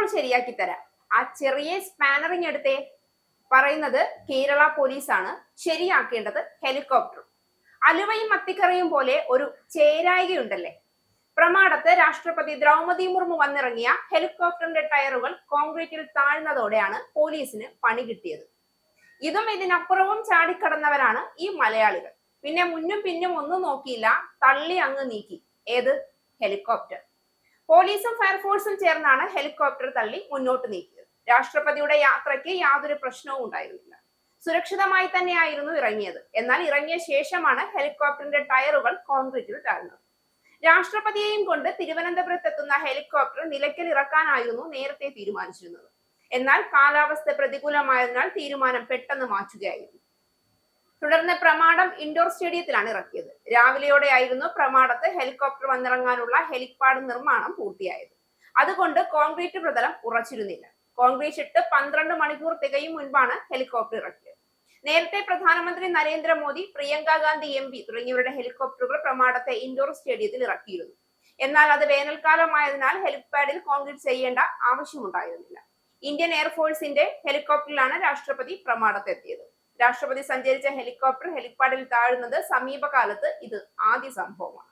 ശരിയാക്കി തരാം. ആ ചെറിയ സ്പാനറിങ് എടുത്തേ. പറയുന്നത് കേരള പോലീസാണ്. ശരിയാക്കേണ്ടത് ഹെലികോപ്റ്റർ. അലുവയും മത്തിക്കറിയും പോലെ ഒരു ചേരായികയുണ്ടല്ലേ. പ്രമാടത്ത് രാഷ്ട്രപതി ദ്രൗപദി മുർമു വന്നിറങ്ങിയ ഹെലികോപ്റ്ററിന്റെ ടയറുകൾ കോൺക്രീറ്റിൽ താഴ്ന്നതോടെയാണ് പോലീസിന് പണി കിട്ടിയത്. ഇതും ഇതിനപ്പുറവും ചാടിക്കടന്നവരാണ് ഈ മലയാളികൾ. പിന്നെ മുന്നും പിന്നും ഒന്നും നോക്കിയില്ല, തള്ളി അങ്ങ് നീക്കി. ഏത്? ഹെലികോപ്റ്റർ. പോലീസും ഫയർഫോഴ്സും ചേർന്നാണ് ഹെലികോപ്റ്റർ തള്ളി മുന്നോട്ട് നീക്കിയത്. രാഷ്ട്രപതിയുടെ യാത്രയ്ക്ക് യാതൊരു പ്രശ്നവും ഉണ്ടായിരുന്നില്ല. സുരക്ഷിതമായി തന്നെയായിരുന്നു ഇറങ്ങിയത്. എന്നാൽ ഇറങ്ങിയ ശേഷമാണ് ഹെലികോപ്റ്ററിന്റെ ടയറുകൾ കോൺക്രീറ്റിൽ താഴ്ന്നത്. രാഷ്ട്രപതിയെയും കൊണ്ട് തിരുവനന്തപുരത്ത് എത്തുന്ന ഹെലികോപ്റ്റർ നിലയ്ക്കൽ ഇറക്കാനായിരുന്നു നേരത്തെ തീരുമാനിച്ചിരുന്നത്. എന്നാൽ കാലാവസ്ഥ പ്രതികൂലമായതിനാൽ തീരുമാനം പെട്ടെന്ന് മാറ്റുകയായിരുന്നു. തുടർന്ന് പ്രമാടം ഇൻഡോർ സ്റ്റേഡിയത്തിലാണ് ഇറക്കിയത്. രാവിലെയോടെയായിരുന്നു പ്രമാടത്ത് ഹെലികോപ്റ്റർ വന്നിറങ്ങാനുള്ള ഹെലിപ്പാഡ് നിർമ്മാണം പൂർത്തിയായത്. അതുകൊണ്ട് കോൺക്രീറ്റ് പ്രതലം ഉറച്ചിരുന്നില്ല. കോൺക്രീറ്റ് ഇട്ട് 12 മണിക്കൂർ തികയും മുൻപാണ് ഹെലികോപ്റ്റർ ഇറക്കിയത്. നേരത്തെ പ്രധാനമന്ത്രി നരേന്ദ്രമോദി, പ്രിയങ്ക ഗാന്ധി MP തുടങ്ങിയവരുടെ ഹെലികോപ്റ്ററുകൾ പ്രമാടത്തെ ഇൻഡോർ സ്റ്റേഡിയത്തിൽ ഇറക്കിയിരുന്നു. എന്നാൽ അത് വേനൽക്കാലമായതിനാൽ ഹെലിപ്പാഡിൽ കോൺക്രീറ്റ് ചെയ്യേണ്ട ആവശ്യമുണ്ടായിരുന്നില്ല. ഇന്ത്യൻ എയർഫോഴ്സിന്റെ ഹെലികോപ്റ്ററിലാണ് രാഷ്ട്രപതി പ്രമാടത്തെത്തിയത്. രാഷ്ട്രപതി സഞ്ചരിച്ച ഹെലികോപ്റ്റർ ഹെലിപ്പാഡിൽ താഴുന്നത് സമീപകാലത്ത് ഇത് ആദ്യ സംഭവമാണ്.